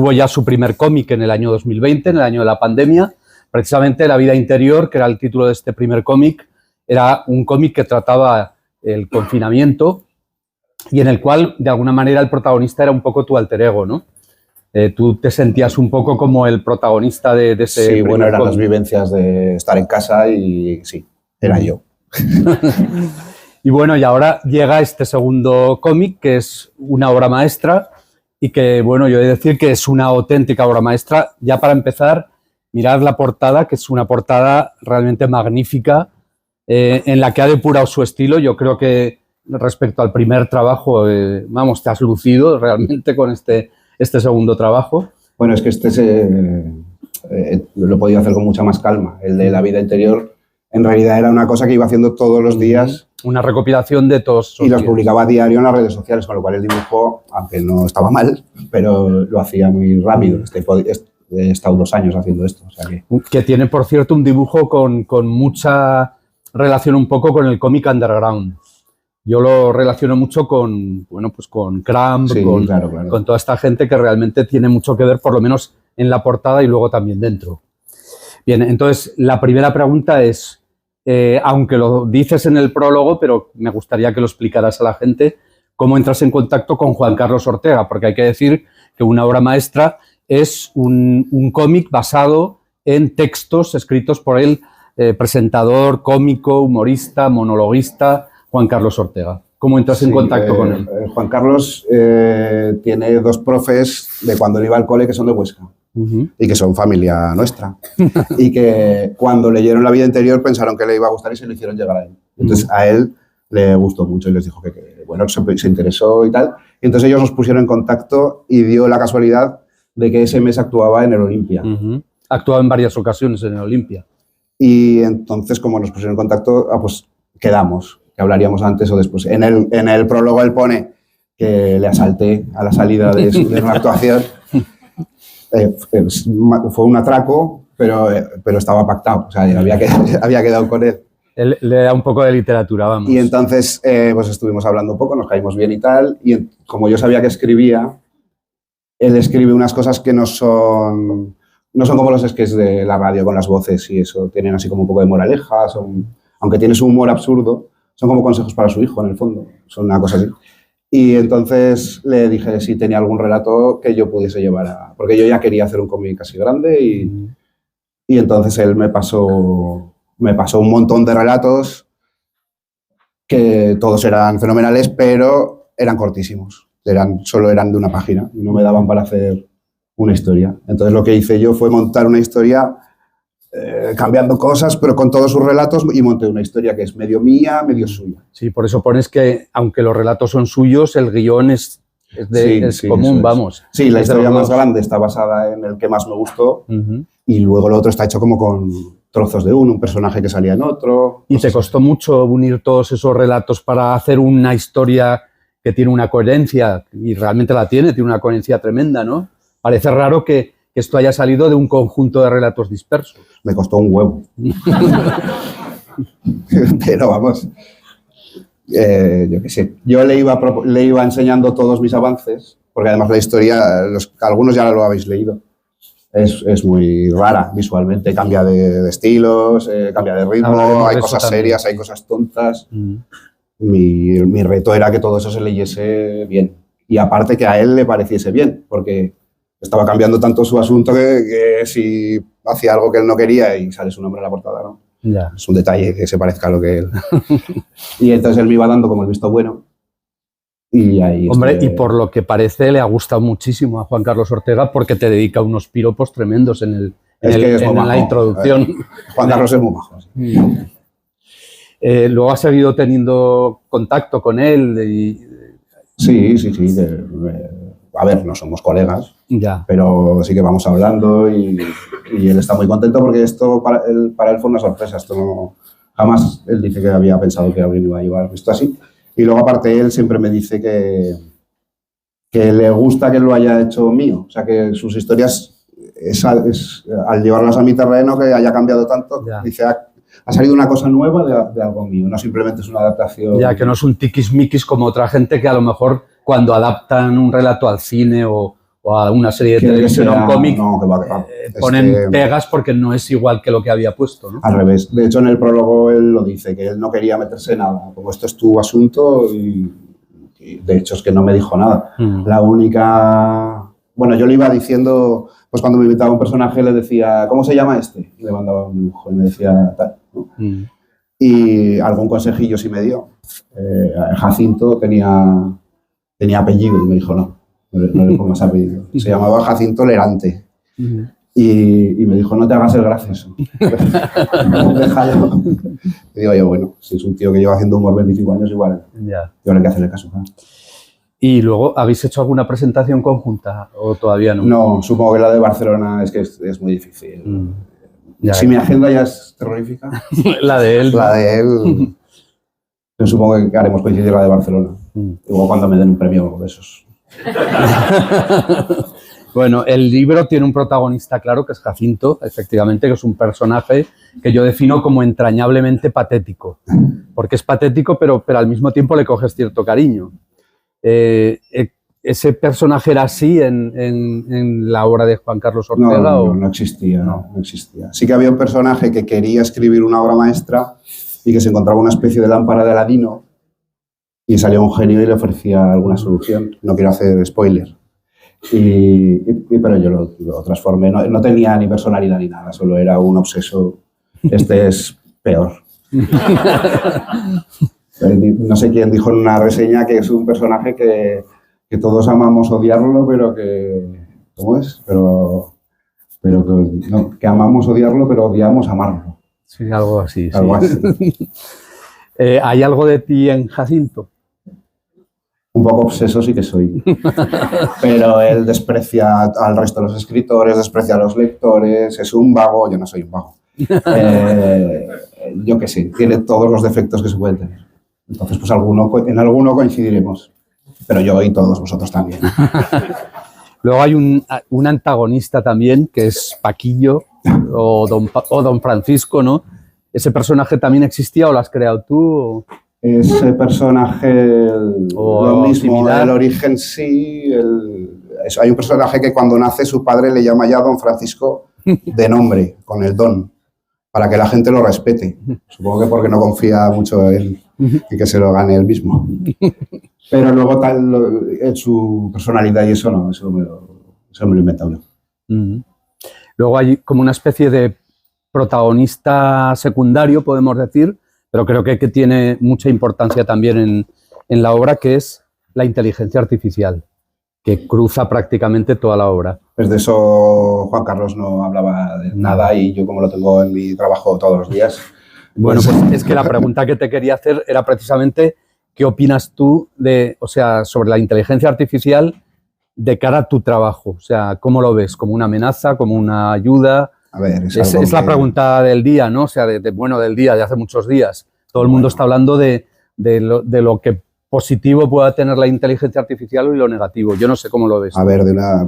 tuvo ya su primer cómic en el año 2020, en el año de la pandemia. Precisamente La vida interior, que era el título de este primer cómic, era un cómic que trataba el confinamiento y en el cual, de alguna manera, el protagonista era un poco tu alter ego, ¿no? Tú te sentías un poco como el protagonista de ese Sí, bueno, eran cómic. las vivencias de estar en casa y sí, era yo. Y bueno, y ahora llega este segundo cómic, que es una obra maestra y que, bueno, yo he de decir que es una auténtica obra maestra. Ya para empezar, mirad la portada, que es una portada realmente magnífica, en la que ha depurado su estilo. Yo creo que respecto al primer trabajo, vamos, te has lucido realmente con este segundo trabajo. Bueno, es que lo he podido hacer con mucha más calma. El de La vida interior, en realidad era una cosa que iba haciendo todos los días. Una recopilación de todos esos y los días. publicaba a diario en las redes sociales, con lo cual el dibujo, aunque no estaba mal, pero lo hacía muy rápido. He estado 2 años haciendo esto. O sea que tiene, por cierto, un dibujo con mucha relación un poco con el cómic underground. Yo lo relaciono mucho con, bueno, pues con Cramp, sí, claro. con toda esta gente que realmente tiene mucho que ver, por lo menos en la portada y luego también dentro. Bien, entonces, la primera pregunta es, aunque lo dices en el prólogo, pero me gustaría que lo explicaras a la gente, ¿cómo entras en contacto con Juan Carlos Ortega? Porque hay que decir que una obra maestra es un cómic basado en textos escritos por el presentador, cómico, humorista, monologuista, Juan Carlos Ortega. ¿Cómo entras en contacto con él? Juan Carlos tiene 2 profes de cuando él iba al cole que son de Huesca. Y que son familia nuestra. Y que cuando leyeron La vida interior pensaron que le iba a gustar y se lo hicieron llegar a él. Entonces a él le gustó mucho y les dijo que bueno, se interesó y tal. Y entonces ellos nos pusieron en contacto y dio la casualidad de que ese mes actuaba en el Olimpia. Actuaba en varias ocasiones en el Olimpia. Y entonces, como nos pusieron en contacto, pues quedamos, que hablaríamos antes o después. En el prólogo él pone que le asalté a la salida de una actuación. Fue un atraco, pero estaba pactado. O sea, había quedado con él. Él le da un poco de literatura, vamos. Y entonces, pues estuvimos hablando un poco, nos caímos bien y tal. Y como yo sabía que escribía, él escribe unas cosas que no son como los sketches de la radio con las voces y eso. Tienen así como un poco de moraleja, aunque tiene su humor absurdo, son como consejos para su hijo, en el fondo. Son una cosa así. Y entonces le dije si tenía algún relato que yo pudiese llevar porque yo ya quería hacer un cómic así grande y entonces él me pasó un montón de relatos que todos eran fenomenales, pero eran cortísimos. Solo eran de una página y no me daban para hacer una historia. Entonces lo que hice yo fue montar una historia cambiando cosas, pero con todos sus relatos, y monté una historia que es medio mía, medio suya. Sí, por eso pones que, aunque los relatos son suyos, el guión es común, vamos. Sí, la historia más grande está basada en el que más me gustó y luego lo otro está hecho como con trozos de un personaje que salía en otro. ¿Y te costó mucho unir todos esos relatos para hacer una historia que tiene una coherencia? Y realmente la tiene una coherencia tremenda, ¿no? Parece raro que esto haya salido de un conjunto de relatos dispersos. Me costó un huevo. Pero vamos, yo qué sé. Yo le iba enseñando todos mis avances, porque además la historia, algunos ya lo habéis leído, es muy rara visualmente, cambia de estilos, cambia de ritmo, hay cosas serias, hay cosas tontas. Mi reto era que todo eso se leyese bien. Y aparte que a él le pareciese bien, porque estaba cambiando tanto su asunto que si hacía algo que él no quería y sale su nombre en la portada, ¿no? Ya. Es un detalle que se parezca a lo que él... Y entonces él me iba dando como el visto bueno. Y ahí Hombre, y por lo que parece le ha gustado muchísimo a Juan Carlos Ortega porque te dedica unos piropos tremendos en la introducción. Juan Carlos es muy majo. Sí. Luego has seguido teniendo contacto con él. Sí. A ver, no somos colegas, ya, pero sí que vamos hablando y él está muy contento porque esto para él fue una sorpresa. Esto no, jamás él dice que había pensado que alguien iba a llevar esto así. Y luego aparte él siempre me dice que le gusta que lo haya hecho mío. O sea, que sus historias, al llevarlas a mi terreno, que haya cambiado tanto, ya. Dice, ha salido una cosa nueva de algo mío, no simplemente es una adaptación. Ya, que no es un tiquismiquis como otra gente que a lo mejor cuando adaptan un relato al cine o o a una serie de televisión o un cómic, no, que va. Ponen pegas porque no es igual que lo que había puesto, ¿no? Al revés. De hecho, en el prólogo él lo dice, que él no quería meterse en nada. Como esto es tu asunto y de hecho es que no me dijo nada. La única... Bueno, yo le iba diciendo, pues cuando me invitaba un personaje le decía, ¿cómo se llama este? Y le mandaba un dibujo y me decía tal, ¿no? Y algún consejillo sí me dio. Jacinto tenía apellido y me dijo, no le pongas apellido. Se llamaba Jacinto Lerante. Y me dijo, no te hagas el gracioso. Déjalo. Y digo yo, bueno, si es un tío que lleva haciendo humor 25 años, igual hay que hacerle caso. ¿No? ¿Y luego habéis hecho alguna presentación conjunta o todavía no? No, supongo que la de Barcelona es que es muy difícil. Si mi agenda ya es terrorífica. La de él. La de él. Yo supongo que haremos coincidir la de Barcelona. Luego cuando me den un premio de esos. Bueno, el libro tiene un protagonista claro, que es Jacinto, efectivamente, que es un personaje que yo defino como entrañablemente patético. Porque es patético, pero al mismo tiempo le coges cierto cariño. ¿Ese personaje era así en la obra de Juan Carlos Ortega? No existía, no existía. Sí que había un personaje que quería escribir una obra maestra y que se encontraba una especie de lámpara de Aladino y salía un genio y le ofrecía alguna solución. No quiero hacer spoiler. Pero yo lo transformé. No tenía ni personalidad ni nada, solo era un obseso. Este es peor. No sé quién dijo en una reseña que es un personaje que todos amamos odiarlo, pero que... ¿Cómo es? Que amamos odiarlo, pero odiamos amarlo. Sí, algo así. Algo así. ¿Hay algo de ti en Jacinto? Un poco obseso sí que soy. Pero él desprecia al resto de los escritores, desprecia a los lectores, es un vago. Yo no soy un vago. Yo qué sé, tiene todos los defectos que se pueden tener. Entonces, pues en alguno coincidiremos. Pero yo y todos vosotros también. Luego hay un antagonista también, que es Paquillo o Don Francisco, ¿no? ¿Ese personaje también existía o lo has creado tú? Ese personaje, lo mismo, similar. El origen sí. Hay un personaje que cuando nace su padre le llama ya Don Francisco de nombre, con el don, para que la gente lo respete. Supongo que porque no confía mucho en que se lo gane él mismo. Pero luego en su personalidad y eso no, eso me lo he inventado yo. Luego hay como una especie de protagonista secundario, podemos decir, pero creo que tiene mucha importancia también en la obra, que es la inteligencia artificial, que cruza prácticamente toda la obra. Pues de eso Juan Carlos no hablaba de nada y yo como lo tengo en mi trabajo todos los días. Bueno, pues es que la pregunta que te quería hacer era precisamente ¿qué opinas tú sobre la inteligencia artificial de cara a tu trabajo? O sea, ¿cómo lo ves? ¿Como una amenaza? ¿Como una ayuda? A ver, es la pregunta del día, ¿no? O sea, del día, de hace muchos días. Todo el mundo está hablando de lo que positivo pueda tener la inteligencia artificial y lo negativo. Yo no sé cómo lo ves. A ver,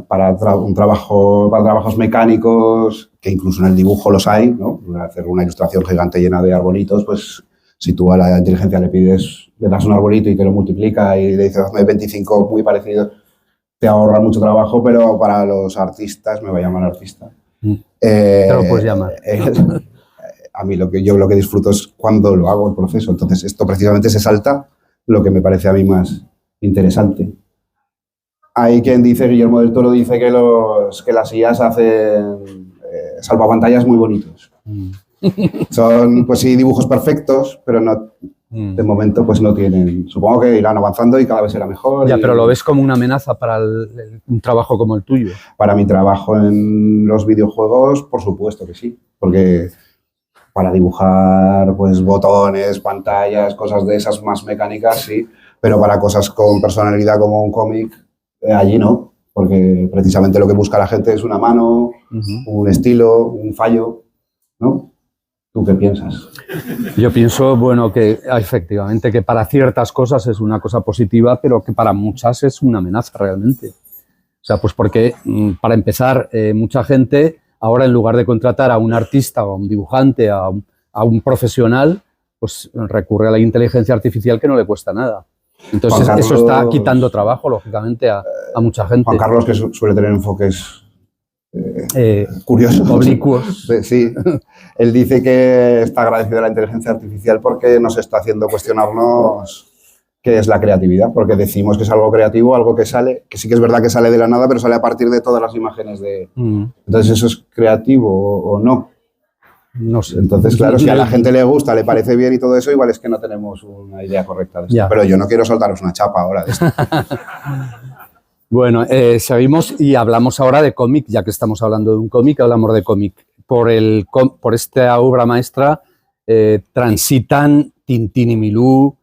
para trabajos mecánicos, que incluso en el dibujo los hay, ¿no? Hacer una ilustración gigante llena de arbolitos, pues si tú a la inteligencia le das un arbolito y te lo multiplica y le dices hazme 25 muy parecidos, te ahorra mucho trabajo, pero para los artistas, me voy a llamar artista. Te lo puedes llamar. A mí lo que disfruto es cuando lo hago, el proceso. Entonces, esto precisamente se salta lo que me parece a mí más interesante. Hay quien dice, Guillermo del Toro dice que las IAs hacen salvapantallas muy bonitos. Son, pues sí, dibujos perfectos, pero no, de momento pues no tienen. Supongo que irán avanzando y cada vez será mejor. Ya, pero ¿lo ves como una amenaza para un trabajo como el tuyo? Para mi trabajo en los videojuegos, por supuesto que sí. Porque para dibujar pues botones, pantallas, cosas de esas más mecánicas, sí. Pero para cosas con personalidad como un cómic, allí no. Porque precisamente lo que busca la gente es una mano, un estilo, un fallo, ¿no? ¿Tú qué piensas? Yo pienso, bueno, que efectivamente que para ciertas cosas es una cosa positiva, pero que para muchas es una amenaza realmente. O sea, pues porque, para empezar, mucha gente ahora en lugar de contratar a un artista o a un dibujante, a un profesional, pues recurre a la inteligencia artificial que no le cuesta nada. Entonces Juan eso está Carlos- quitando trabajo, lógicamente, a mucha gente. Juan Carlos, que suele tener enfoques Eh, curiosos. oblicuos. Sí, él dice que está agradecido a la inteligencia artificial porque nos está haciendo cuestionarnos qué es la creatividad, porque decimos que es algo creativo, algo que sale, que sí que es verdad que sale de la nada, pero sale a partir de todas las imágenes de... Entonces, ¿eso es creativo o no? No sé. Entonces, claro, si a la gente le gusta, le parece bien y todo eso, igual es que no tenemos una idea correcta de esto. Ya. Pero yo no quiero soltaros una chapa ahora de esto. Bueno, seguimos y hablamos ahora de cómic, ya que estamos hablando de un cómic, hablamos de cómic. Por esta obra maestra transitan Tintín y Milú,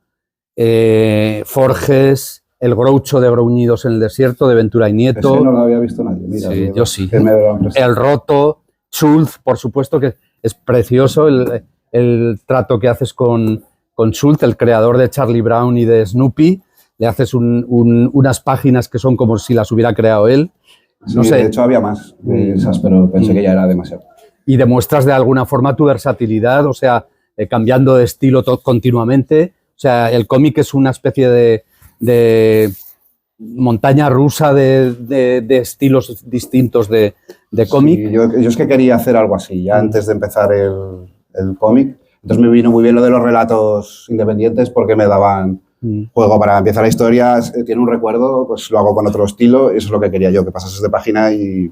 Forges, El Groucho de Gruñidos en el desierto, de Ventura y Nieto. Ese no lo había visto nadie. Mira, Sí, yo sí. que me lo han prestado. El Roto, Schultz, por supuesto, que es precioso el trato que haces con Schultz, el creador de Charlie Brown y de Snoopy. Le haces unas páginas que son como si las hubiera creado él. Sí, No sé. de hecho había más de esas, pero pensé que ya era demasiado. Y demuestras de alguna forma tu versatilidad, o sea, cambiando de estilo continuamente. O sea, el cómic es una especie de montaña rusa de estilos distintos de cómic. Sí, yo es que quería hacer algo así, ya antes de empezar el cómic. Entonces me vino muy bien lo de los relatos independientes porque me daban juego para empezar la historia. Tiene un recuerdo, pues lo hago con otro estilo. Y eso es lo que quería yo, que pasases de página y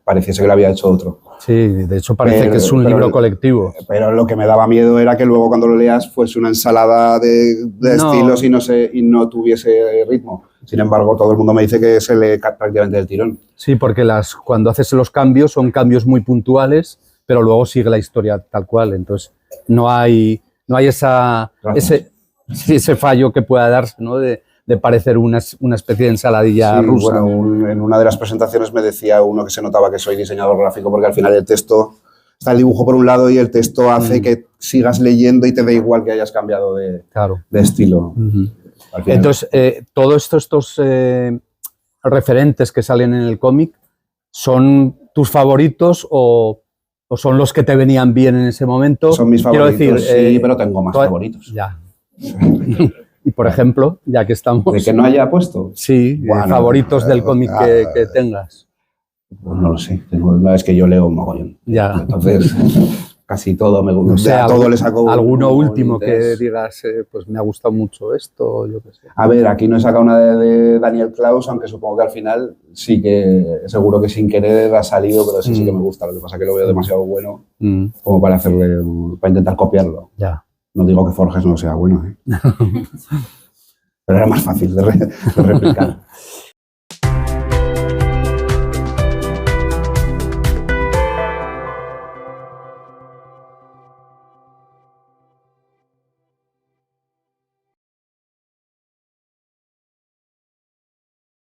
pareciese que lo había hecho otro. Sí, de hecho parece que es un libro colectivo. Pero lo que me daba miedo era que luego cuando lo leas fuese una ensalada de estilos y no tuviese ritmo. Sin embargo, todo el mundo me dice que se lee prácticamente del tirón. Sí, porque cuando haces los cambios son cambios muy puntuales, pero luego sigue la historia tal cual. Entonces no hay ese fallo que pueda darse, ¿no? de parecer una especie de ensaladilla Sí, rusa. Bueno, en una de las presentaciones me decía uno que se notaba que soy diseñador gráfico porque al final el texto, está el dibujo por un lado y el texto hace que sigas leyendo y te da igual que hayas cambiado de estilo. Entonces, todos estos referentes que salen en el cómic, ¿son tus favoritos o son los que te venían bien en ese momento? Son mis favoritos, quiero decir, sí, pero tengo más favoritos. Ya. Y por ejemplo, ya que estamos... ¿De que no haya puesto? Sí, bueno, favoritos del cómic que tengas. Pues no lo sé, es que yo leo un mogollón. Ya. Entonces, casi todo me gusta. No sé, a todo le saco alguno último interés. que digas, pues me ha gustado mucho esto, yo qué sé. A ver, aquí no he sacado una de Daniel Klaus, aunque supongo que al final sí que, seguro que sin querer ha salido, pero sí que me gusta. Lo que pasa es que lo veo demasiado bueno como para intentar copiarlo. Ya. No digo que Forges no sea bueno, pero era más fácil de replicar.